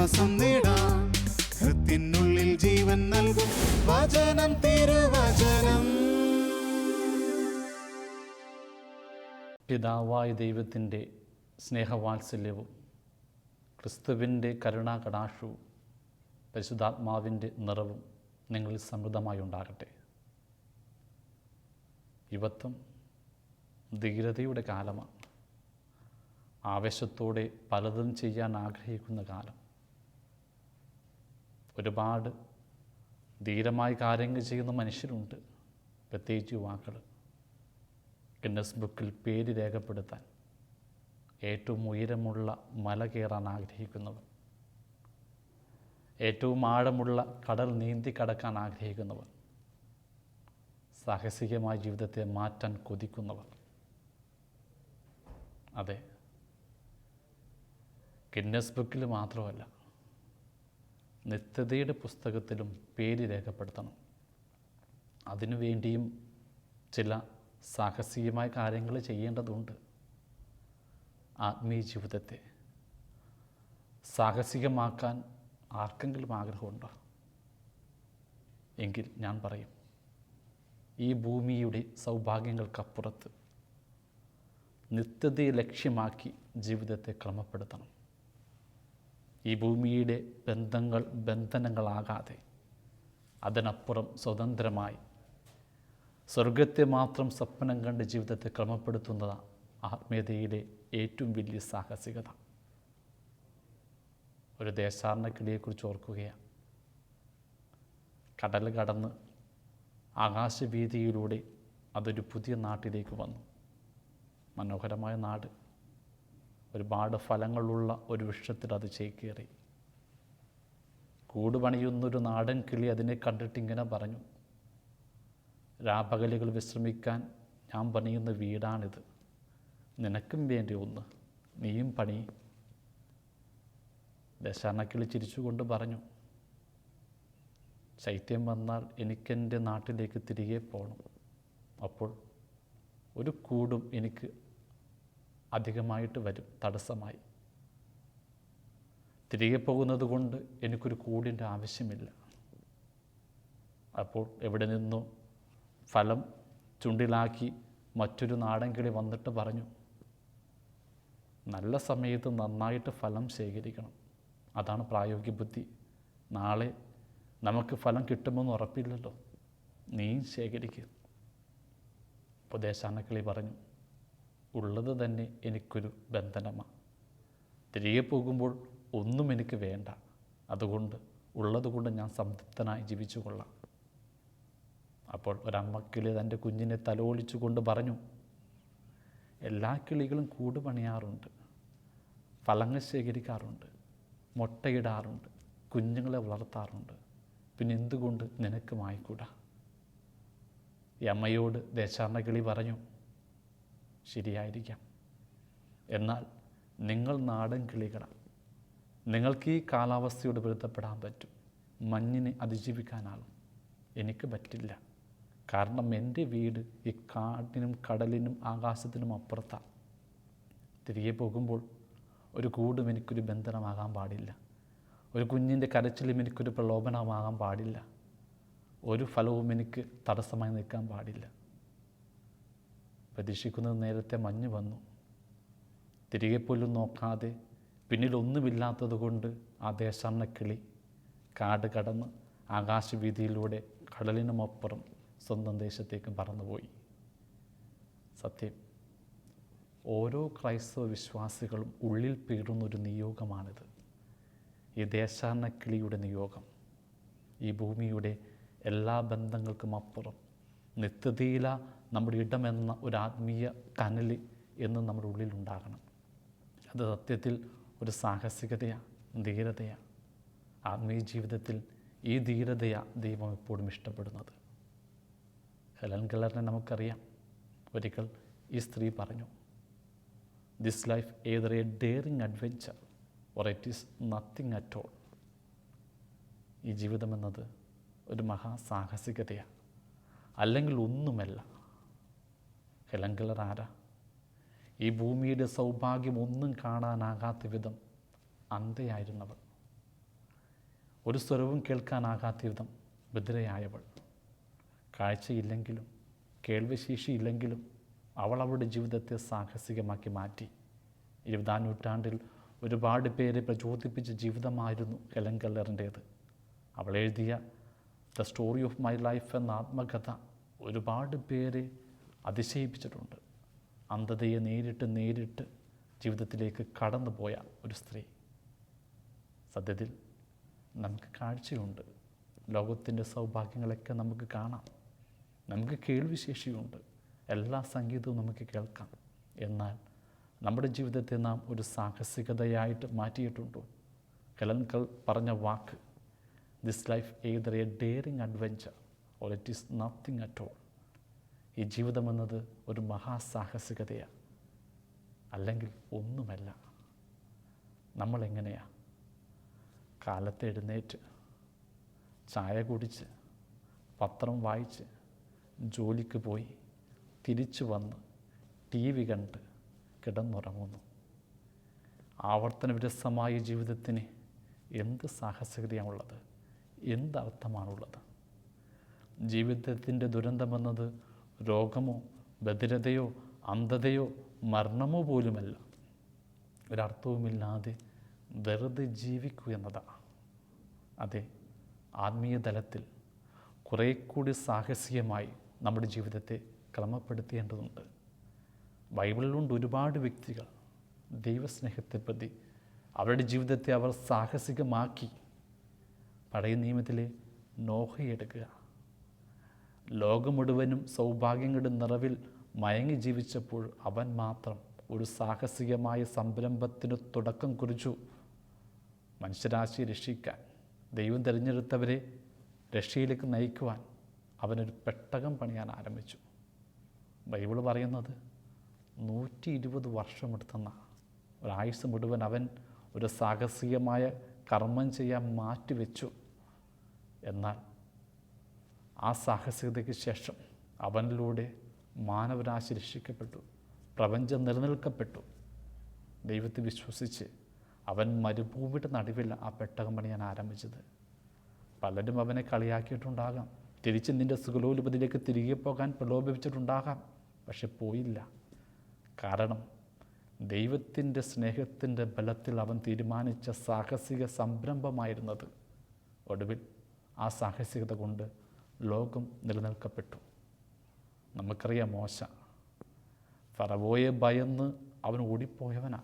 ആശ്വാസം നേടാം. ഹൃത്തിനുള്ളിൽ ജീവൻ നൽകും വചനം, തിരുവചനം. പിതാവായ ദൈവത്തിൻ്റെ സ്നേഹവാത്സല്യവും ക്രിസ്തുവിൻ്റെ കരുണാകടാക്ഷവും പരിശുദ്ധാത്മാവിൻ്റെ നിറവും നിങ്ങളിൽ സമൃദ്ധമായി ഉണ്ടാകട്ടെ. യുവത്വം ധീരതയുടെ കാലമാണ്. ആവേശത്തോടെ പലതും ചെയ്യാൻ ആഗ്രഹിക്കുന്ന കാലം. ഒരുപാട് ധീരമായി കാര്യങ്ങൾ ചെയ്യുന്ന മനുഷ്യരുണ്ട്, പ്രത്യേകിച്ച് യുവാക്കൾ. ഗിന്നസ് ബുക്കിൽ പേര് രേഖപ്പെടുത്താൻ ഏറ്റവും ഉയരമുള്ള മല കയറാൻ ആഗ്രഹിക്കുന്നവർ, ഏറ്റവും ആഴമുള്ള കടൽ നീന്തി കടക്കാൻ ആഗ്രഹിക്കുന്നവർ, സാഹസികമായ ജീവിതത്തെ മാറ്റാൻ കൊതിക്കുന്നവർ. അതെ, ഗിന്നസ് ബുക്കിൽ മാത്രമല്ല, നിത്യതയുടെ പുസ്തകത്തിലും പേര് രേഖപ്പെടുത്തണം. അതിനുവേണ്ടിയും ചില സാഹസികമായ കാര്യങ്ങൾ ചെയ്യേണ്ടതുണ്ട്. ആത്മീയ ജീവിതത്തെ സാഹസികമാക്കാൻ ആർക്കെങ്കിലും ആഗ്രഹമുണ്ടോ? എങ്കിൽ ഞാൻ പറയും, ഈ ഭൂമിയുടെ സൗഭാഗ്യങ്ങൾക്കപ്പുറത്ത് നിത്യതയെ ലക്ഷ്യമാക്കി ജീവിതത്തെ ക്രമപ്പെടുത്തണം. ഈ ഭൂമിയുടെ ബന്ധനങ്ങളാകാതെ അതിനപ്പുറം സ്വതന്ത്രമായി സ്വർഗത്തെ മാത്രം സ്വപ്നം കണ്ട് ജീവിതത്തെ ക്രമപ്പെടുത്തുന്നതാണ് ആത്മീയതയിലെ ഏറ്റവും വലിയ സാഹസികത. ഒരു ദേശാടന കിളിയെക്കുറിച്ച് ഓർക്കുകയാണ്. കടൽ കടന്ന് ആകാശവീതിയിലൂടെ അതൊരു പുതിയ നാട്ടിലേക്ക് വന്നു. മനോഹരമായ നാട്, ഒരുപാട് ഫലങ്ങളുള്ള ഒരു വൃക്ഷത്തിൽ അത് ചേക്കേറി. കൂട് പണിയുന്നൊരു നാടൻ കിളി അതിനെ കണ്ടിട്ട് ഇങ്ങനെ പറഞ്ഞു, രാപകലുകൾ വിശ്രമിക്കാൻ ഞാൻ പണിയുന്ന വീടാണിത്, നിനക്കും വേണ്ടി ഒന്ന്, നീയും പണി. ദേശാടനക്കിളി ചിരിച്ചുകൊണ്ട് പറഞ്ഞു, ശൈത്യം വന്നാൽ എനിക്കെൻ്റെ നാട്ടിലേക്ക് തിരികെ പോകണം. അപ്പോൾ ഒരു കൂടും എനിക്ക് അധികമായിട്ട് വരും, തടസ്സമായി. തിരികെ പോകുന്നത് കൊണ്ട് എനിക്കൊരു കൂടിൻ്റെ ആവശ്യമില്ല. അപ്പോൾ എവിടെ നിന്നോ ഫലം ചുണ്ടിലാക്കി മറ്റൊരു നാടൻ കിളി വന്നിട്ട് പറഞ്ഞു, നല്ല സമയത്ത് നന്നായിട്ട് ഫലം ശേഖരിക്കണം, അതാണ് പ്രായോഗിക ബുദ്ധി. നാളെ നമുക്ക് ഫലം കിട്ടുമെന്ന് ഉറപ്പില്ലല്ലോ, നീയും ശേഖരിക്കുക. അപ്പോൾ ദേശാടനക്കിളി പറഞ്ഞു, ഉള്ളത് തന്നെ എനിക്കൊരു ബന്ധനമാണ്. തിരികെ പോകുമ്പോൾ ഒന്നും എനിക്ക് വേണ്ട, അതുകൊണ്ട് ഉള്ളതുകൊണ്ട് ഞാൻ സംതൃപ്തനായി ജീവിച്ചു കൊള്ളാം. അപ്പോൾ ഒരമ്മക്കിളി തൻ്റെ കുഞ്ഞിനെ തലോലിച്ചു കൊണ്ട് പറഞ്ഞു, എല്ലാ കിളികളും കൂട് പണിയാറുണ്ട്, ഫലങ്ങൾ ശേഖരിക്കാറുണ്ട്, മുട്ടയിടാറുണ്ട്, കുഞ്ഞുങ്ങളെ വളർത്താറുണ്ട്, പിന്നെ എന്തുകൊണ്ട് നിനക്ക് മായിക്കൂടാ? ഈ അമ്മയോട് ദേശാടനക്കിളി പറഞ്ഞു, ശരിയായിരിക്കാം, എന്നാൽ നിങ്ങൾ നാടൻ കിളികളാണ്, നിങ്ങൾക്ക് ഈ കാലാവസ്ഥയോട് പൊരുത്തപ്പെടാൻ പറ്റും, മഞ്ഞിനെ അതിജീവിക്കാനാകും, എനിക്ക് പറ്റില്ല. കാരണം എൻ്റെ വീട് ഈ കാടിനും കടലിനും ആകാശത്തിനും അപ്പുറത്താണ്. തിരികെ പോകുമ്പോൾ ഒരു കൂടും എനിക്കൊരു ബന്ധനമാകാൻ പാടില്ല, ഒരു കുഞ്ഞിൻ്റെ കരച്ചിലും എനിക്കൊരു പ്രലോഭനമാകാൻ പാടില്ല, ഒരു ഫലവും എനിക്ക് തടസ്സമായി നിൽക്കാൻ പാടില്ല. പ്രതീക്ഷിക്കുന്നത് നേരത്തെ മഞ്ഞ് വന്നു. തിരികെ പോലും നോക്കാതെ പിന്നിലൊന്നുമില്ലാത്തത് കൊണ്ട് ആ ദേശാടനക്കിളി കാട് കടന്ന് ആകാശവീതിയിലൂടെ കടലിനുമപ്പുറം സ്വന്തം ദേശത്തേക്ക് പറന്നുപോയി. സത്യം, ഓരോ ക്രൈസ്തവ വിശ്വാസികളും ഉള്ളിൽ പേറുന്നൊരു നിയോഗമാണിത്. ഈ ദേശാടനക്കിളിയുടെ നിയോഗം ഈ ഭൂമിയുടെ എല്ലാ ബന്ധങ്ങൾക്കും അപ്പുറം നിത്യതയില നമ്മുടെ ഇടമെന്ന ഒരു ആത്മീയ കനൽ എന്നും നമ്മുടെ ഉള്ളിലുണ്ടാകണം. അത് സത്യത്തിൽ ഒരു സാഹസികതയാണ്, ധീരതയാണ്. ആത്മീയ ജീവിതത്തിൽ ഈ ധീരതയാണ് ദൈവം എപ്പോഴും ഇഷ്ടപ്പെടുന്നത്. ഹെലൻ കെല്ലറിനെ നമുക്കറിയാം. ഒരിക്കൽ ഈ സ്ത്രീ പറഞ്ഞു, this life either a daring adventure or it is nothing at all. ഈ ജീവിതമെന്നത് ഒരു മഹാസാഹസികതയാണ്, അല്ലെങ്കിൽ ഒന്നുമല്ല. ഹെലൻ കെല്ലർ ആരാ? ഈ ഭൂമിയുടെ സൗഭാഗ്യം ഒന്നും കാണാനാകാത്ത വിധം അന്ധയായിരുന്നവൾ. ഒരു സ്വരവും കേൾക്കാനാകാത്ത വിധം ബധിരയായവൾ. കാഴ്ചയില്ലെങ്കിലും കേൾവിശേഷിയില്ലെങ്കിലും അവൾ അവളുടെ ജീവിതത്തെ സാഹസികമാക്കി മാറ്റി. 20-ാം നൂറ്റാണ്ടിൽ ഒരുപാട് പേരെ പ്രചോദിപ്പിച്ച ജീവിതമായിരുന്നു ഹെലൻ കെല്ലറിൻ്റേത്. അവൾ എഴുതിയ the story of my life എന്ന ആത്മകഥ ഒരുപാട് പേരെ അതിശയിപ്പിച്ചിട്ടുണ്ട്. അന്ധതയെ നേരിട്ട് ജീവിതത്തിലേക്ക് കടന്നുപോയ ഒരു സ്ത്രീ. സത്യത്തിൽ നമുക്ക് കാഴ്ചയുണ്ട്, ലോകത്തിൻ്റെ സൗഭാഗ്യങ്ങളൊക്കെ നമുക്ക് കാണാം, നമുക്ക് കേൾവിശേഷിയുണ്ട്, എല്ലാ സംഗീതവും നമുക്ക് കേൾക്കാം. എന്നാൽ നമ്മുടെ ജീവിതത്തെ നാം ഒരു സാഹസികതയായിട്ട് മാറ്റിയിട്ടുണ്ടോ? ഹെലൻ കെല്ലർ പറഞ്ഞ വാക്ക്, this life either a daring adventure or it is nothing at all. ഈ ജീവിതമെന്നത് ഒരു മഹാസാഹസികതയാണ്, അല്ലെങ്കിൽ ഒന്നുമല്ല. നമ്മളെങ്ങനെയാണ്? കാലത്ത് എഴുന്നേറ്റ് ചായ കുടിച്ച് പത്രം വായിച്ച് ജോലിക്ക് പോയി തിരിച്ചു വന്ന് TV കണ്ട് കിടന്നുറങ്ങുന്നു. ആവർത്തന വിരസമായ ജീവിതത്തിന് എന്ത് സാഹസികതയാണുള്ളത്? എന്തർത്ഥമാണുള്ളത്? ജീവിതത്തിൻ്റെ ദുരന്തമെന്നത് രോഗമോ ബധിരതയോ അന്ധതയോ മരണമോ പോലുമല്ല. ഒരർത്ഥവുമില്ലാതെ വെറുതെ ജീവിക്കൂ എന്നതാണ്. അതെ, ആത്മീയ തലത്തിൽ കുറേ കൂടി സാഹസികമായി നമ്മുടെ ജീവിതത്തെ ക്രമപ്പെടുത്തേണ്ടതുണ്ട്. ബൈബിളിലുണ്ട് ഒരുപാട് വ്യക്തികൾ ദൈവസ്നേഹത്തെ പ്രതി അവരുടെ ജീവിതത്തെ അവർ സാഹസികമാക്കി. പഴയ നിയമത്തിലെ നോഹയെടുക്കുക. ലോകം മുഴുവനും സൗഭാഗ്യങ്ങളുടെ നിറവിൽ മയങ്ങി ജീവിച്ചപ്പോൾ അവൻ മാത്രം ഒരു സാഹസികമായ സംരംഭത്തിന് തുടക്കം കുറിച്ചു. മനുഷ്യരാശിയെ രക്ഷിക്കാൻ ദൈവം തിരഞ്ഞെടുത്തവരെ രക്ഷയിലേക്ക് നയിക്കുവാൻ അവനൊരു പെട്ടകം പണിയാൻ ആരംഭിച്ചു. ബൈബിൾ പറയുന്നത് 120 വർഷമെടുത്തെന്ന ഒരായുസ് മുഴുവൻ അവൻ ഒരു സാഹസികമായ കർമ്മം ചെയ്യാൻ മാറ്റിവെച്ചു. എന്നാൽ ആ സാഹസികതയ്ക്ക് ശേഷം അവനിലൂടെ മാനവരാശി രക്ഷിക്കപ്പെട്ടു, പ്രപഞ്ചം നിലനിൽക്കപ്പെട്ടു. ദൈവത്തെ വിശ്വസിച്ച് അവൻ മരുഭൂമിയുടെ നടുവിൽ ആ പെട്ടകം പണിയാൻ ആരംഭിച്ചത്. പലരും അവനെ കളിയാക്കിയിട്ടുണ്ടാകാം, തിരിച്ച് നിൻ്റെ സുഖലോലുപതിയിലേക്ക് തിരികെ പോകാൻ പ്രലോഭിപ്പിച്ചിട്ടുണ്ടാകാം. പക്ഷെ പോയില്ല. കാരണം ദൈവത്തിൻ്റെ സ്നേഹത്തിൻ്റെ ബലത്തിൽ അവൻ തീരുമാനിച്ച സാഹസിക സംരംഭമായിരുന്നത്. ഒടുവിൽ ആ സാഹസികത കൊണ്ട് ലോകം നിലനിൽക്കപ്പെട്ടു. നമുക്കറിയാം, മോശ ഫറവോയെ ഭയന്ന് അവൻ ഓടിപ്പോയവനാ.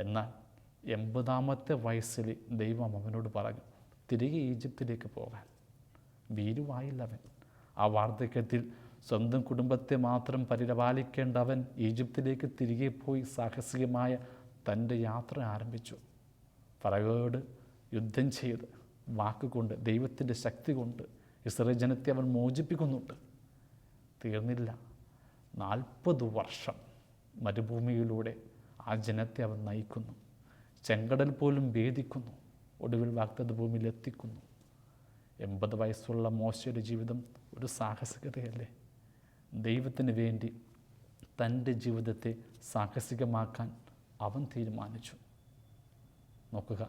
എന്നാൽ 80-ാമത്തെ വയസ്സിൽ ദൈവം അവനോട് പറഞ്ഞു തിരികെ ഈജിപ്തിലേക്ക് പോകാൻ. ഭീരുവായില്ലവൻ. ആ വാർദ്ധക്യത്തിൽ സ്വന്തം കുടുംബത്തെ മാത്രം പരിപാലിക്കേണ്ടവൻ ഈജിപ്തിലേക്ക് തിരികെ പോയി സാഹസികമായ തൻ്റെ യാത്ര ആരംഭിച്ചു. ഫറവോയോട് യുദ്ധം ചെയ്ത് വാക്കുകൊണ്ട് ദൈവത്തിൻ്റെ ശക്തി കൊണ്ട് ഇസ്രായേൽ ജനത്തെ അവൻ മോചിപ്പിക്കുന്നുണ്ട്. തീർന്നില്ല, 40 വർഷം മരുഭൂമിയിലൂടെ ആ ജനത്തെ അവൻ നയിക്കുന്നു. ചെങ്കടൽ പോലും ഭേദിക്കുന്നു. ഒടുവിൽ വാഗ്ദത്ത ഭൂമിയിൽ എത്തിക്കുന്നു. 80 വയസ്സുള്ള മോശയുടെ ജീവിതം ഒരു സാഹസികതയല്ലേ? ദൈവത്തിന് വേണ്ടി തൻ്റെ ജീവിതത്തെ സാഹസികമാക്കാൻ അവൻ തീരുമാനിച്ചു. നോക്കുക,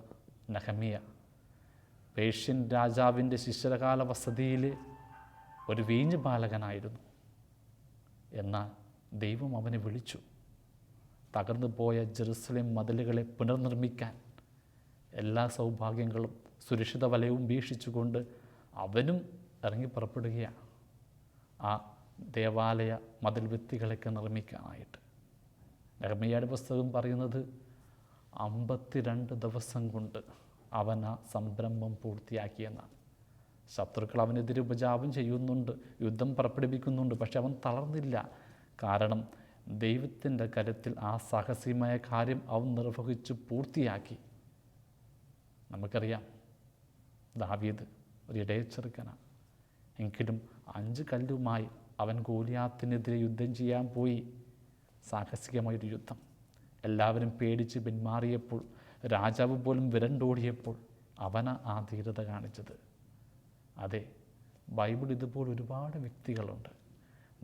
നെഹമ്യ പേർഷ്യൻ രാജാവിൻ്റെ ശിശിരകാല വസതിയിലെ ഒരു വീഞ്ഞ് ബാലകനായിരുന്നു. എന്നാൽ ദൈവം അവനെ വിളിച്ചു. തകർന്നു പോയ ജെറുസലേം മതിലുകളെ പുനർനിർമ്മിക്കാൻ എല്ലാ സൗഭാഗ്യങ്ങളും സുരക്ഷിത വലയവും വീക്ഷിച്ചുകൊണ്ട് അവനും ഇറങ്ങി പുറപ്പെടുകയാണ് ആ ദേവാലയ മതിൽ ഭിത്തികളൊക്കെ നിർമ്മിക്കാനായിട്ട്. നെഹമ്യായുടെ പുസ്തകം പറയുന്നത് 52 ദിവസം കൊണ്ട് അവൻ ആ സംരംഭം പൂർത്തിയാക്കിയെന്നാണ്. ശത്രുക്കൾ അവനെതിരെ ഉപജാപം ചെയ്യുന്നുണ്ട്, യുദ്ധം പുറപ്പെടുവിക്കുന്നുണ്ട്. പക്ഷെ അവൻ തളർന്നില്ല. കാരണം ദൈവത്തിൻ്റെ കരത്തിൽ ആ സാഹസികമായ കാര്യം അവൻ നിർവഹിച്ച് പൂർത്തിയാക്കി. നമുക്കറിയാം, ദാവീദ് ഒരു ഇടയച്ചെറുക്കനാണ്. എങ്കിലും 5 കല്ലുമായി അവൻ ഗോലിയാത്തിനെതിരെ യുദ്ധം ചെയ്യാൻ പോയി. സാഹസികമായൊരു യുദ്ധം. എല്ലാവരും പേടിച്ച് പിന്മാറിയപ്പോൾ, രാജാവ് പോലും വിരണ്ടോടിയപ്പോൾ അവനാ ആ ധീരത കാണിച്ചത്. അതെ, ബൈബിൾ ഇതുപോലെ ഒരുപാട് വ്യക്തികളുണ്ട്.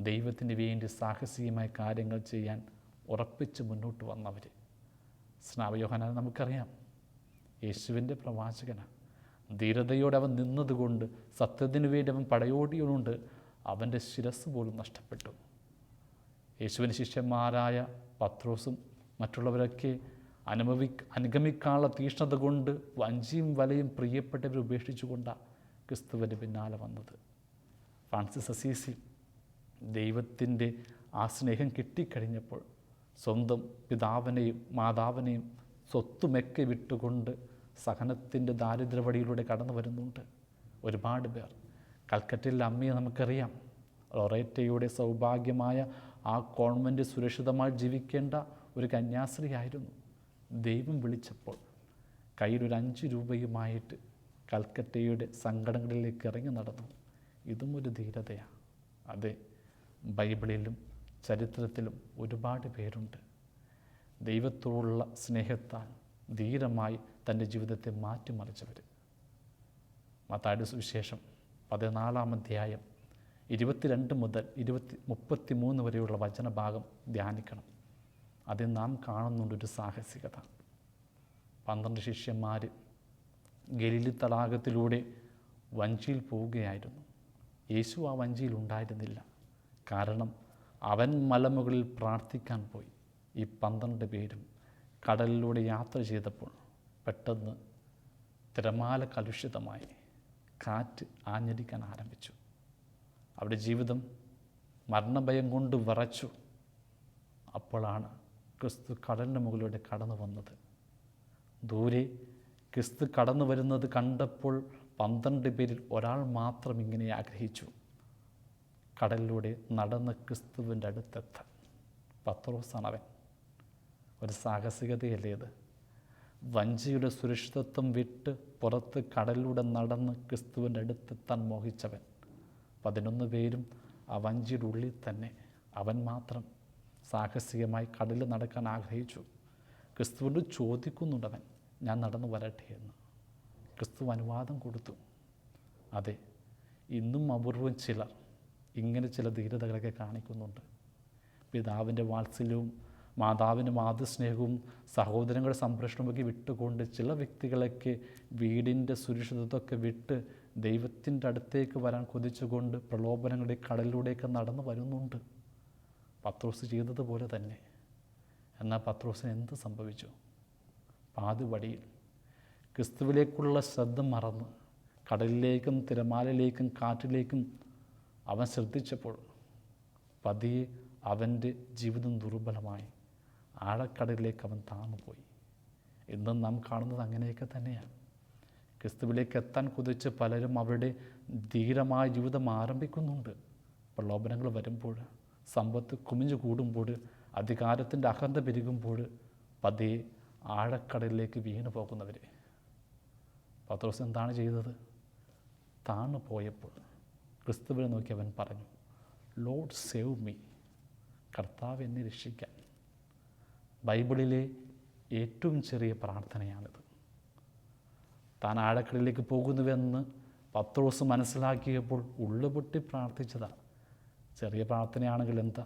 ദൈവത്തിന് വേണ്ടി സാഹസികമായ കാര്യങ്ങൾ ചെയ്യാൻ ഉറപ്പിച്ച് മുന്നോട്ട് വന്നവർ. സ്നാപക യോഹന്നാൻ നമുക്കറിയാം, യേശുവിൻ്റെ പ്രവാചകനാണ്. ധീരതയോടെ അവൻ നിന്നതുകൊണ്ട്, സത്യത്തിനു വേണ്ടി അവൻ പടയോടിയുകൊണ്ട് അവൻ്റെ ശിരസ് പോലും നഷ്ടപ്പെട്ടു. യേശുവിൻ്റെ ശിഷ്യന്മാരായ പത്രോസും മറ്റുള്ളവരൊക്കെ അനുഗമിക്കാനുള്ള തീഷ്ണത കൊണ്ട് വഞ്ചിയും വലയും പ്രിയപ്പെട്ടവർ ഉപേക്ഷിച്ചുകൊണ്ടാണ് ക്രിസ്തുവിൻ്റെ പിന്നാലെ വന്നത്. ഫ്രാൻസിസ് അസീസി ദൈവത്തിൻ്റെ ആ സ്നേഹം കിട്ടിക്കഴിഞ്ഞപ്പോൾ സ്വന്തം പിതാവിനെയും മാതാവിനെയും സ്വത്തുമൊക്കെ വിട്ടുകൊണ്ട് സഹനത്തിൻ്റെ ദാരിദ്ര്യവടിയിലൂടെ കടന്നു വരുന്നുണ്ട്. ഒരുപാട് പേർ. കൽക്കറ്റയിലെ അമ്മയെ നമുക്കറിയാം. ലൊറേറ്റയുടെ സൗഭാഗ്യമായ ആ കോൺവെൻറ്റ് സുരക്ഷിതമായി ജീവിക്കേണ്ട ഒരു കന്യാസ്ത്രീയായിരുന്നു. ദൈവം വിളിച്ചപ്പോൾ കയ്യിലൊരു 5 രൂപയുമായിട്ട് കൽക്കറ്റയുടെ സങ്കടങ്ങളിലേക്ക് ഇറങ്ങി നടന്നു. ഇതും ഒരു ധീരതയാണ്. അതെ, ബൈബിളിലും ചരിത്രത്തിലും ഒരുപാട് പേരുണ്ട് ദൈവത്തോടുള്ള സ്നേഹത്താൽ ധീരമായി തൻ്റെ ജീവിതത്തെ മാറ്റിമറിച്ചവർ. മത്തായിയുടെ സുവിശേഷം 14-ാം അധ്യായം 22 മുതൽ 33 വരെയുള്ള വചനഭാഗം ധ്യാനിക്കണം. അതിൽ നാം കാണുന്നുണ്ടൊരു സാഹസികത. 12 ശിഷ്യന്മാർ ഗലീലി തടാകത്തിലൂടെ വഞ്ചിയിൽ പോവുകയായിരുന്നു. യേശു ആ വഞ്ചിയിൽ ഉണ്ടായിരുന്നില്ല. കാരണം അവൻ മലമുകളിൽ പ്രാർത്ഥിക്കാൻ പോയി. ഈ 12 പേരും കടലിലൂടെ യാത്ര ചെയ്തപ്പോൾ പെട്ടെന്ന് തിരമാല കലുഷിതമായി കാറ്റ് ആഞ്ഞടിക്കാൻ ആരംഭിച്ചു. അവരുടെ ജീവിതം മരണഭയം കൊണ്ട് വിറച്ചു. അപ്പോഴാണ് ക്രിസ്തു കടലിന് മുകളിലൂടെ കടന്നു വന്നത്. ദൂരെ ക്രിസ്തു കടന്നു വരുന്നത് കണ്ടപ്പോൾ 12 പേരിൽ ഒരാൾ മാത്രം ഇങ്ങനെ ആഗ്രഹിച്ചു, കടലിലൂടെ നടന്ന് ക്രിസ്തുവിൻ്റെ അടുത്തെത്താൻ. പത്രോസാണവൻ. ഒരു സാഹസികതയല്ലേ ഇത്? വഞ്ചിയുടെ സുരക്ഷിതത്വം വിട്ട് പുറത്ത് കടലിലൂടെ നടന്ന് ക്രിസ്തുവിൻ്റെ അടുത്തെത്താൻ മോഹിച്ചവൻ. 11 പേരും ആ വഞ്ചിയുടെ ഉള്ളിൽ തന്നെ. അവൻ മാത്രം സാഹസികമായി കടലിൽ നടക്കാൻ ആഗ്രഹിച്ചു. ക്രിസ്തുവിനോട് ചോദിക്കുന്നുണ്ടവൻ, ഞാൻ നടന്നു വരട്ടെ എന്ന്. ക്രിസ്തു അനുവാദം കൊടുത്തു. അതെ, ഇന്നും അപൂർവം ചിലർ ഇങ്ങനെ ചില ധീരതകളൊക്കെ കാണിക്കുന്നുണ്ട്. പിതാവിൻ്റെ വാത്സല്യവും മാതാവിൻ്റെ മാതൃസ്നേഹവും സഹോദരങ്ങളുടെ സംരക്ഷണമൊക്കെ വിട്ടുകൊണ്ട് ചില വ്യക്തികളൊക്കെ വീടിൻ്റെ സുരക്ഷിതത്വമൊക്കെ വിട്ട് ദൈവത്തിൻ്റെ അടുത്തേക്ക് വരാൻ കൊതിച്ചുകൊണ്ട് പ്രലോഭനങ്ങളുടെ കടലിലൂടെയൊക്കെ നടന്നു വരുന്നുണ്ട്. പത്രോസ് ചെയ്തതുപോലെ തന്നെ. എന്നാൽ പത്രോസിന് എന്ത് സംഭവിച്ചു? പാതിവഴിയിൽ ക്രിസ്തുവിലേക്കുള്ള ശ്രദ്ധ മറന്ന് കടലിലേക്കും തിരമാലയിലേക്കും കാറ്റിലേക്കും അവൻ ശ്രദ്ധിച്ചപ്പോൾ പതിയെ അവൻ്റെ ജീവിതം ദുർബലമായി ആഴക്കടലിലേക്ക് അവൻ താഴ്ന്നുപോയി. ഇന്നും നാം കാണുന്നത് അങ്ങനെയൊക്കെ തന്നെയാണ്. ക്രിസ്തുവിലേക്ക് എത്താൻ കുതിച്ച് പലരും അവരുടെ ധീരമായ ജീവിതം ആരംഭിക്കുന്നുണ്ട്. പ്രലോഭനങ്ങൾ വരുമ്പോൾ, സമ്പത്ത് കുമിഞ്ഞു കൂടുമ്പോൾ, അധികാരത്തിൻ്റെ അഹന്ത പെരുകുമ്പോൾ പതിയെ ആഴക്കടലിലേക്ക് വീണു പോകുന്നവർ. പത്രോസ് എന്താണ് ചെയ്തത്? താണു പോയപ്പോൾ ക്രിസ്തുവിനെ നോക്കി അവൻ പറഞ്ഞു, ലോർഡ് സേവ് മീ, കർത്താവ് എന്നെ രക്ഷിക്കാൻ. ബൈബിളിലെ ഏറ്റവും ചെറിയ പ്രാർത്ഥനയാണിത്. താൻ ആഴക്കടലിലേക്ക് പോകുന്നുവെന്ന് പത്രോസ് മനസ്സിലാക്കിയപ്പോൾ ഉള്ളുപൊട്ടി പ്രാർത്ഥിച്ചതാണ്. ചെറിയ പ്രാർത്ഥനയാണെങ്കിൽ എന്താ?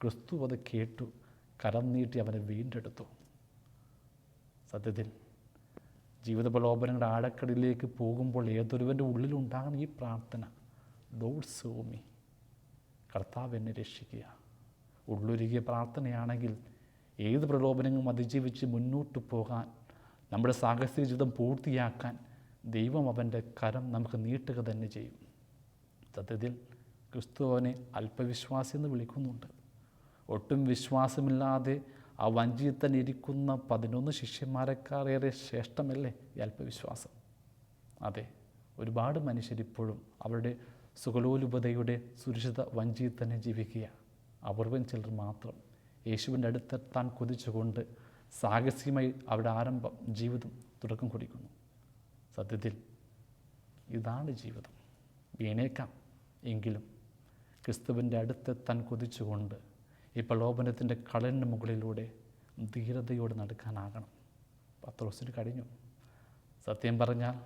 ക്രിസ്തു അത് കേട്ടു, കരം നീട്ടി അവനെ വീണ്ടെടുത്തു. സത്യത്തിൽ ജീവിത പ്രലോഭനങ്ങളുടെ ആഴക്കടലിലേക്ക് പോകുമ്പോൾ ഏതൊരുവൻ്റെ ഉള്ളിലുണ്ടാകുന്ന ഈ പ്രാർത്ഥന, ലോർഡ് സേവ് മീ, കർത്താവ് എന്നെ രക്ഷിക്കുക. ഉള്ളൊരുകിയ പ്രാർത്ഥനയാണെങ്കിൽ ഏത് പ്രലോഭനങ്ങളും അതിജീവിച്ച് മുന്നോട്ട് പോകാൻ, നമ്മുടെ സാഹസിക ജീവിതം പൂർത്തിയാക്കാൻ ദൈവം അവൻ്റെ കരം നമുക്ക് നീട്ടുക തന്നെ ചെയ്യും. സത്യത്തിൽ ക്രിസ്തു അവനെ അല്പവിശ്വാസി എന്ന് വിളിക്കുന്നുണ്ട്. ഒട്ടും വിശ്വാസമില്ലാതെ ആ വഞ്ചിയിൽ തന്നെ ഇരിക്കുന്ന 11 ശിഷ്യന്മാരെക്കാളേറെ ശ്രേഷ്ഠമല്ലേ ഈ അല്പവിശ്വാസം? അതെ, ഒരുപാട് മനുഷ്യരിപ്പോഴും അവരുടെ സുഖലോലുപതയുടെ സുരക്ഷിത വഞ്ചിയിൽ തന്നെ ജീവിക്കുക. അപൂർവം ചിലർ മാത്രം യേശുവിൻ്റെ അടുത്തെത്താൻ കൊതിച്ചുകൊണ്ട് സാഹസികമായി അവരുടെ ആരംഭം ജീവിതം തുടക്കം കുറിക്കുന്നു. സത്യത്തിൽ ഇതാണ് ജീവിതം. വീണേക്കാം, എങ്കിലും ക്രിസ്തുവിൻ്റെ അടുത്തെത്താൻ കൊതിച്ചുകൊണ്ട് ഈ പ്രലോഭനത്തിൻ്റെ കടലിന് മുകളിലൂടെ ധീരതയോടെ നടക്കാനാകണം. പത്രോസിന് കഴിഞ്ഞു. സത്യം പറഞ്ഞാൽ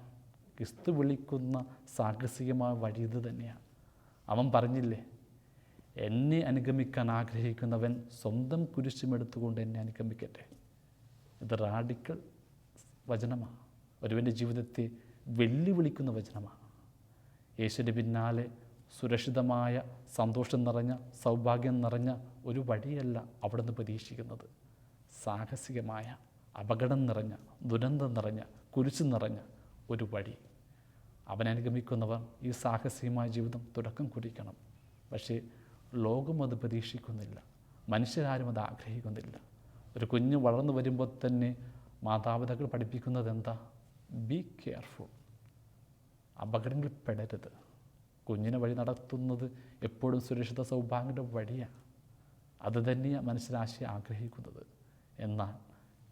ക്രിസ്തു വിളിക്കുന്ന സാഹസികമായ വഴി ഇത് തന്നെയാണ്. അവൻ പറഞ്ഞില്ലേ, എന്നെ അനുഗമിക്കാൻ ആഗ്രഹിക്കുന്നവൻ സ്വന്തം കുരിശുമെടുത്തുകൊണ്ട് എന്നെ അനുഗമിക്കട്ടെ. ഇത് റാഡിക്കൽ വചനമാണ്. ഒരുവൻ്റെ ജീവിതത്തെ വെല്ലുവിളിക്കുന്ന വചനമാണ്. യേശുവിൻ്റെ പിന്നാലെ സുരക്ഷിതമായ സന്തോഷം നിറഞ്ഞ സൗഭാഗ്യം നിറഞ്ഞ ഒരു വഴിയല്ല അവിടുന്ന് പ്രതീക്ഷിക്കുന്നത്. സാഹസികമായ അപകടം നിറഞ്ഞ ദുരന്തം നിറഞ്ഞ കുരിശ് നിറഞ്ഞ ഒരു വഴി. അവനനുഗമിക്കുന്നവർ ഈ സാഹസികമായ ജീവിതം തുടക്കം കുറിക്കണം. പക്ഷേ ലോകം അത് പ്രതീക്ഷിക്കുന്നില്ല, മനുഷ്യരാരും അത് ആഗ്രഹിക്കുന്നില്ല. ഒരു കുഞ്ഞ് വളർന്നു വരുമ്പോൾ തന്നെ മാതാപിതാക്കൾ പഠിപ്പിക്കുന്നത് എന്താ? ബി കെയർഫുൾ, അപകടങ്ങളിൽ പെടരുത്. കുഞ്ഞിനെ വഴി നടത്തുന്നത് എപ്പോഴും സുരക്ഷിത സൗഭാഗ്യയുടെ വഴിയാണ്. അത് തന്നെയാണ് മനുഷ്യരാശി ആഗ്രഹിക്കുന്നത്. എന്നാൽ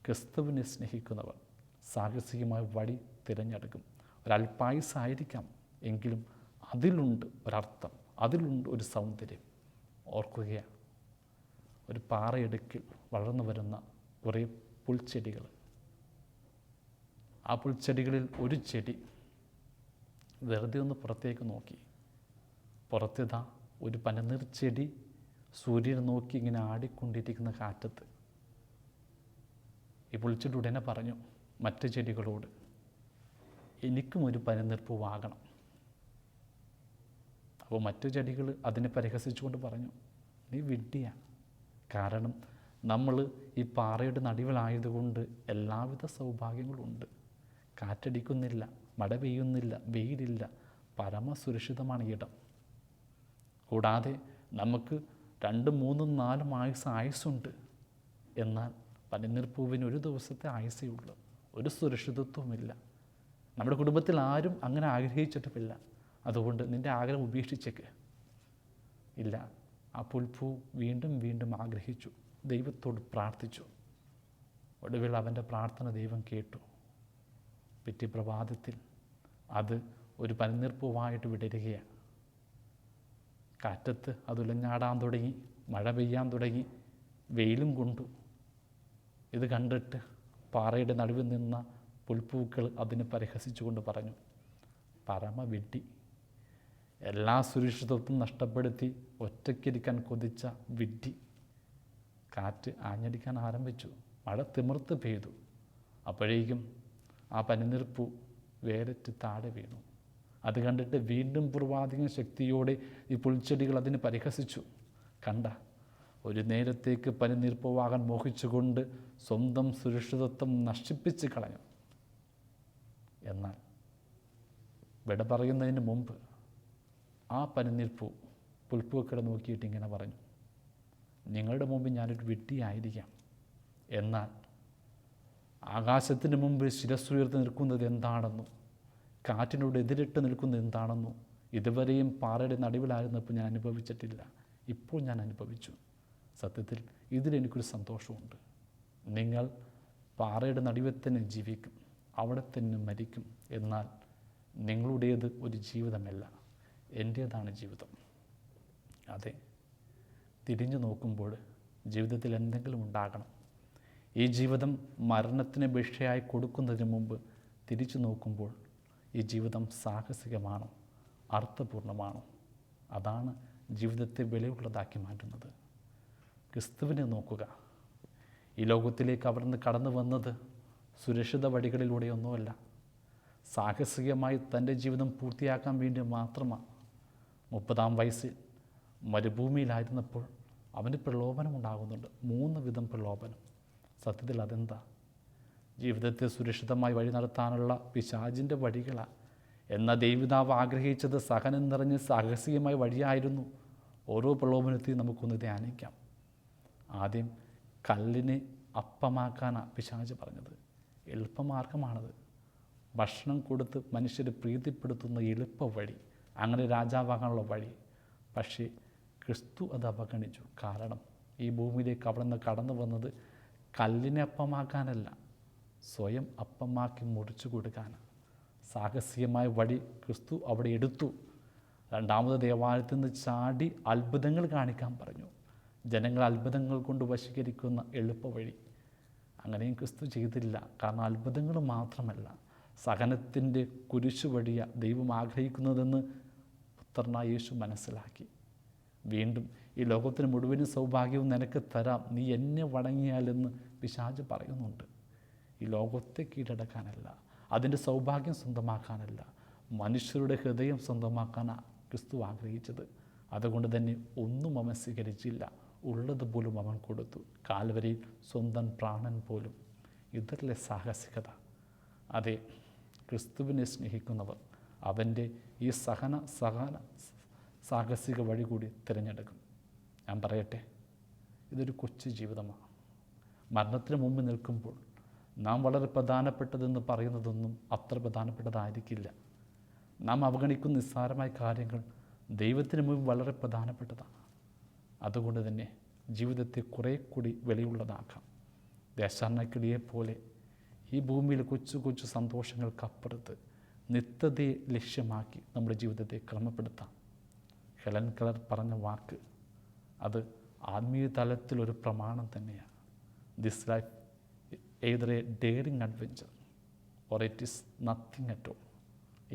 ക്രിസ്തുവിനെ സ്നേഹിക്കുന്നവർ സാഹസികമായ വഴി തിരഞ്ഞെടുക്കും. ഒരല്പായുസായിരിക്കാം, എങ്കിലും അതിലുണ്ട് ഒരർത്ഥം, അതിലുണ്ട് ഒരു സൗന്ദര്യം. ഓർക്കുകയാണ്, ഒരു പാറയിടുക്കിൽ വളർന്നു വരുന്ന കുറേ പുൽച്ചെടികൾ. ആ പുൽച്ചെടികളിൽ ഒരു ചെടി വെറുതെ ഒന്ന് പുറത്തേക്ക് നോക്കി. പുറത്തിതാ ഒരു പനനീർ ചെടി സൂര്യനെ നോക്കി ഇങ്ങനെ ആടിക്കൊണ്ടിരിക്കുന്ന കാറ്റത്ത്. ഈ പുൽച്ചെടി ഉടനെ പറഞ്ഞു മറ്റു ചെടികളോട്, എനിക്കും ഒരു പനിനീർപ്പൂവാകണം. അപ്പോൾ മറ്റു ചെടികൾ അതിനെ പരിഹസിച്ചുകൊണ്ട് പറഞ്ഞു, നീ വിഡ്ഢിയാണ്. കാരണം നമ്മൾ ഈ പാറയുടെ നടുവിലായതുകൊണ്ട് എല്ലാവിധ സൗഭാഗ്യങ്ങളുണ്ട്. കാറ്റടിക്കുന്നില്ല, മഴ പെയ്യുന്നില്ല, വെയിലില്ല, പരമസുരക്ഷിതമാണ് ഇടം. കൂടാതെ നമുക്ക് 2, 3, 4 ആയുസ്സുണ്ട്. എന്നാൽ പനിനീർപ്പൂവിന് ഒരു ദിവസത്തെ ആയുസേ ഉള്ളൂ. ഒരു സുരക്ഷിതത്വമില്ല. നമ്മുടെ കുടുംബത്തിൽ ആരും അങ്ങനെ ആഗ്രഹിച്ചിട്ടുമില്ല. അതുകൊണ്ട് നിൻ്റെ ആഗ്രഹം ഉപേക്ഷിച്ചേക്ക്. ഇല്ല, ആ പുൽപ്പൂ വീണ്ടും വീണ്ടും ആഗ്രഹിച്ചു, ദൈവത്തോട് പ്രാർത്ഥിച്ചു. ഒടുവിൽ അവൻ്റെ പ്രാർത്ഥന ദൈവം കേട്ടു. പിറ്റേ പ്രഭാതത്തിൽ അത് ഒരു പനിനീർപ്പൂവായിട്ട് വിടരുകയാണ്. കാറ്റത്ത് അത് ഉലഞ്ഞാടാൻ തുടങ്ങി, മഴ പെയ്യാൻ തുടങ്ങി, വെയിലും കൊണ്ടു. ഇത് കണ്ടിട്ട് പാറയുടെ നടുവിൽ നിന്ന പുൽപ്പൂക്കൾ അതിനെ പരിഹസിച്ചുകൊണ്ട് പറഞ്ഞു, പരമവിഡ്ഢി, എല്ലാ സുരക്ഷിതത്വം നഷ്ടപ്പെടുത്തി ഒറ്റയ്ക്കിരിക്കാൻ കൊതിച്ച വിഡ്ഢി. കാറ്റ് ആഞ്ഞടിക്കാൻ ആരംഭിച്ചു, മഴ തിമിർത്ത് പെയ്തു. അപ്പോഴേക്കും ആ പനിനീർപ്പൂ വേരറ്റ് താഴെ വീണു. അത് കണ്ടിട്ട് വീണ്ടും പൂർവാധികം ശക്തിയോടെ ഈ പുൽച്ചെടികൾ അതിനെ പരിഹസിച്ചു. കണ്ട, ഒരു നേരത്തേക്ക് പനിനീർപ്പൂവാകാൻ മോഹിച്ചുകൊണ്ട് സ്വന്തം സുരക്ഷിതത്വം നശിപ്പിച്ച് കളഞ്ഞു. എന്നാൽ വിട പറയുന്നതിന് മുമ്പ് ആ പനിനീർപ്പൂ പുൽപ്പൂക്കളെ നോക്കിയിട്ട് ഇങ്ങനെ പറഞ്ഞു, നിങ്ങളുടെ മുമ്പിൽ ഞാനൊരു വിഡ്ഢിയായിരിക്കാം, എന്നാൽ ആകാശത്തിന് മുമ്പിൽ ശിരസ്സുയർത്തി നിൽക്കുന്നത് എന്താണെന്നോ കാറ്റിനോട് എതിരിട്ട് നിൽക്കുന്നത് എന്താണെന്നോ ഇതുവരെയും പാറയുടെ നടുവിലായിരുന്നപ്പോൾ ഞാൻ അനുഭവിച്ചിട്ടില്ല. ഇപ്പോൾ ഞാൻ അനുഭവിച്ചു. സത്യത്തിൽ ഇതിലെനിക്കൊരു സന്തോഷമുണ്ട്. നിങ്ങൾ പാറയുടെ നടുവിൽ തന്നെ ജീവിക്കും, അവിടെ തന്നെ മരിക്കും. എന്നാൽ നിങ്ങളുടേത് ഒരു ജീവിതമല്ല, എൻ്റേതാണ് ജീവിതം. അതെ, തിരിഞ്ഞു നോക്കുമ്പോൾ ജീവിതത്തിൽ എന്തെങ്കിലും ഉണ്ടാകണം. ഈ ജീവിതം മരണത്തിന് ഭിക്ഷയായി കൊടുക്കുന്നതിന് മുമ്പ് തിരിച്ചു നോക്കുമ്പോൾ ഈ ജീവിതം സാഹസികമാണോ, അർത്ഥപൂർണ്ണമാണോ? അതാണ് ജീവിതത്തെ വിലയുള്ളതാക്കി മാറ്റുന്നത്. ക്രിസ്തുവിനെ നോക്കുക. ഈ ലോകത്തിലേക്ക് അവിടുന്ന് കടന്നു വന്നത് സുരക്ഷിത വഴികളിലൂടെയൊന്നുമല്ല, സാഹസികമായി തൻ്റെ ജീവിതം പൂർത്തിയാക്കാൻ വേണ്ടി മാത്രമാണ്. 30-ാം വയസ്സിൽ മരുഭൂമിയിലായിരുന്നപ്പോൾ അവന് പ്രലോഭനമുണ്ടാകുന്നുണ്ട്, 3 വിധം പ്രലോഭനം. സത്യത്തിൽ അതെന്താ? ജീവിതത്തെ സുരക്ഷിതമായി വഴി നടത്താനുള്ള പിശാചിൻ്റെ വഴികളാണ്. എന്നാൽ ദൈവപിതാവ് ആഗ്രഹിച്ചത് സഹനം നിറഞ്ഞ് സാഹസികമായ വഴിയായിരുന്നു. ഓരോ പ്രലോഭനത്തെയും നമുക്കൊന്ന് ധ്യാനിക്കാം. ആദ്യം കല്ലിനെ അപ്പമാക്കാനാണ് പിശാച് പറഞ്ഞത്. എളുപ്പമാർഗമാണത്. ഭക്ഷണം കൊടുത്ത് മനുഷ്യരെ പ്രീതിപ്പെടുത്തുന്ന എളുപ്പ വഴി, അങ്ങനെ രാജാവാകാനുള്ള വഴി. പക്ഷേ ക്രിസ്തു അത് അവഗണിച്ചു. കാരണം ഈ ഭൂമിയിലേക്ക് അവിടെ നിന്ന് കടന്നു വന്നത് കല്ലിനെ അപ്പമാക്കാനല്ല, സ്വയം അപ്പമാക്കി മുറിച്ചു കൊടുക്കാനാണ്. സാഹസികമായ വഴി ക്രിസ്തു അവിടെ എടുത്തു. 2ാമത് ദേവാലയത്തിൽ നിന്ന് ചാടി അത്ഭുതങ്ങൾ കാണിക്കാൻ പറഞ്ഞു. ജനങ്ങൾ അത്ഭുതങ്ങൾ കൊണ്ട് വശീകരിക്കുന്ന എളുപ്പ വഴി. അങ്ങനെയും ക്രിസ്തു ചെയ്തില്ല. കാരണം അത്ഭുതങ്ങൾ മാത്രമല്ല, സഹനത്തിൻ്റെ കുരിശു വഴിയ ദൈവം ആഗ്രഹിക്കുന്നതെന്ന് പുത്രനായ യേശു മനസ്സിലാക്കി. വീണ്ടും ഈ ലോകത്തിന് മുഴുവനും സൗഭാഗ്യവും നിനക്ക് തരാം, നീ എന്നെ വണങ്ങിയാലെന്ന് പിശാച് പറയുന്നുണ്ട്. ഈ ലോകത്തെ കീഴടക്കാനല്ല, അതിൻ്റെ സൗഭാഗ്യം സ്വന്തമാക്കാനല്ല, മനുഷ്യരുടെ ഹൃദയം സ്വന്തമാക്കാനാണ് ക്രിസ്തു ആഗ്രഹിച്ചത്. അതുകൊണ്ട് തന്നെ ഒന്നും അവൻ സ്വീകരിച്ചില്ല, ഉള്ളതുപോലും അവൻ കൊടുത്തു, കാൽവരിയിൽ സ്വന്തം പ്രാണൻ പോലും. ഇതല്ലേ സാഹസികത? അതെ, ക്രിസ്തുവിനെ സ്നേഹിക്കുന്നവർ അവൻ്റെ ഈ സാഹസിക വഴി കൂടി തിരഞ്ഞെടുക്കും. ഞാൻ പറയട്ടെ, ഇതൊരു കൊച്ചു ജീവിതമാണ്. മരണത്തിന് മുമ്പ് നിൽക്കുമ്പോൾ നാം വളരെ പ്രധാനപ്പെട്ടതെന്ന് പറയുന്നതൊന്നും അത്ര പ്രധാനപ്പെട്ടതായിരിക്കില്ല. നാം അവഗണിക്കുന്ന നിസ്സാരമായ കാര്യങ്ങൾ ദൈവത്തിന് മുമ്പ് വളരെ പ്രധാനപ്പെട്ടതാണ്. അതുകൊണ്ട് തന്നെ ജീവിതത്തെ കുറേ കൂടി വിലയുള്ളതാക്കാം. ദേശാടനക്കിളിയെപ്പോലെ ഈ ഭൂമിയിൽ കൊച്ചു കൊച്ചു സന്തോഷങ്ങൾക്കപ്പുറത്ത് നിത്യതയെ ലക്ഷ്യമാക്കി നമ്മുടെ ജീവിതത്തെ ക്രമപ്പെടുത്താം. ഹെലൻ കെല്ലർ പറഞ്ഞ വാക്ക് അത് ആത്മീയ തലത്തിലൊരു പ്രമാണം തന്നെയാണ്. This life either a daring adventure or it is nothing at all.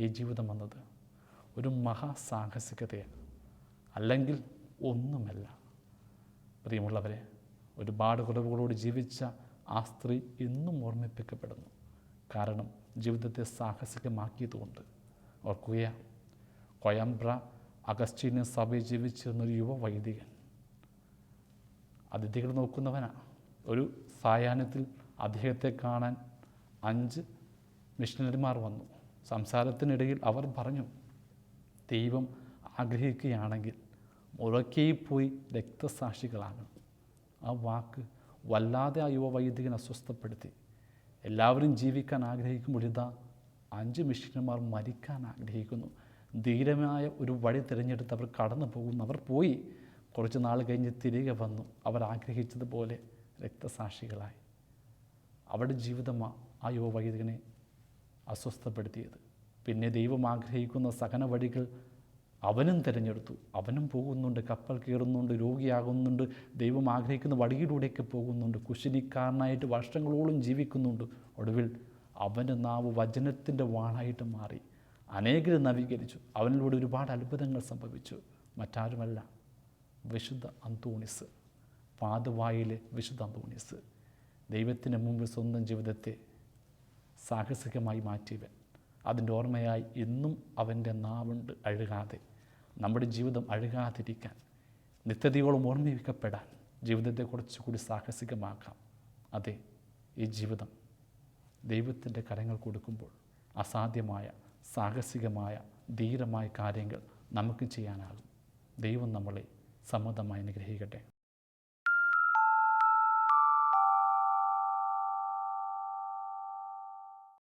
ഈ ജീവിതം എന്നത് ഒരു മഹാസാഹസികതയാണ്, അല്ലെങ്കിൽ ഒന്നുമല്ല. പ്രിയമുള്ളവരെ, ഒരുപാട് കുറവുകളോട് ജീവിച്ച ആ സ്ത്രീ ഇന്നും ഓർമ്മിപ്പിക്കപ്പെടുന്നു. കാരണം ജീവിതത്തെ സാഹസികമാക്കിയതുകൊണ്ട്. ഓർക്കുക, കൊയംബ്ര അഗസ്റ്റീനിയൻ സഭയിൽ ജീവിച്ചിരുന്നൊരു യുവ വൈദികൻ അതിഥികൾ നോക്കുന്നവനാണ്. ഒരു സായാഹ്നത്തിൽ അദ്ദേഹത്തെ കാണാൻ 5 മിഷണറിമാർ വന്നു. സംസാരത്തിനിടയിൽ അവർ പറഞ്ഞു, ദൈവം ആഗ്രഹിക്കുകയാണെങ്കിൽ മുറയ്ക്കേ പോയി രക്തസാക്ഷികളാകണം. ആ വാക്ക് വല്ലാതെ ആ യുവ വൈദികൻ അസ്വസ്ഥപ്പെടുത്തി. എല്ലാവരും ജീവിക്കാൻ ആഗ്രഹിക്കുമ്പോൾ ഇതാ 5 മിഷണറിമാർ മരിക്കാൻ ആഗ്രഹിക്കുന്നു. ധീരമായ ഒരു വഴി തിരഞ്ഞെടുത്ത് അവർ കടന്നു പോകുന്നു. അവർ പോയി, കുറച്ച് നാൾ കഴിഞ്ഞ് തിരികെ വന്നു. അവർ ആഗ്രഹിച്ചതുപോലെ രക്തസാക്ഷികളായി. അവരുടെ ജീവിതമാണ് ആ യുവ വൈദികനെ അസ്വസ്ഥപ്പെടുത്തിയത്. പിന്നെ ദൈവം ആഗ്രഹിക്കുന്ന സഹന വഴികൾ അവനും തിരഞ്ഞെടുത്തു. അവനും പോകുന്നുണ്ട്, കപ്പൽ കയറുന്നുണ്ട്, രോഗിയാകുന്നുണ്ട്, ദൈവം ആഗ്രഹിക്കുന്ന വഴിയിലൂടെയൊക്കെ പോകുന്നുണ്ട്, കുശിനിക്കാരനായിട്ട് വർഷങ്ങളോളം ജീവിക്കുന്നുണ്ട്. ഒടുവിൽ അവൻ്റെ നാവ് വചനത്തിൻ്റെ വാളായിട്ട് മാറി. അനേകരെ നവീകരിച്ചു. അവനിലൂടെ ഒരുപാട് അത്ഭുതങ്ങൾ സംഭവിച്ചു. മറ്റാരുമല്ല, വിശുദ്ധ അന്തോണീസ്, പാതുവായിലെ വിശുദ്ധ അന്തോണീസ്. ദൈവത്തിന് മുമ്പിൽ സ്വന്തം ജീവിതത്തെ സാഹസികമായി മാറ്റിയവൻ. അതിൻ്റെ ഓർമ്മയായി ഇന്നും അവൻ്റെ നാവുണ്ട് അഴുകാതെ. നമ്മുടെ ജീവിതം അഴുകാതിരിക്കാൻ, നിത്യതയോളം ഓർമ്മിപ്പിക്കപ്പെടാൻ ജീവിതത്തെ കുറച്ചുകൂടി സാഹസികമാക്കാം. അതെ, ഈ ജീവിതം ദൈവത്തിൻ്റെ കരങ്ങൾ കൊടുക്കുമ്പോൾ അസാധ്യമായ, സാഹസികമായ, ധീരമായ കാര്യങ്ങൾ നമുക്ക് ചെയ്യാനാകും. ദൈവം നമ്മളെ സമൃദ്ധമായി അനുഗ്രഹിക്കട്ടെ.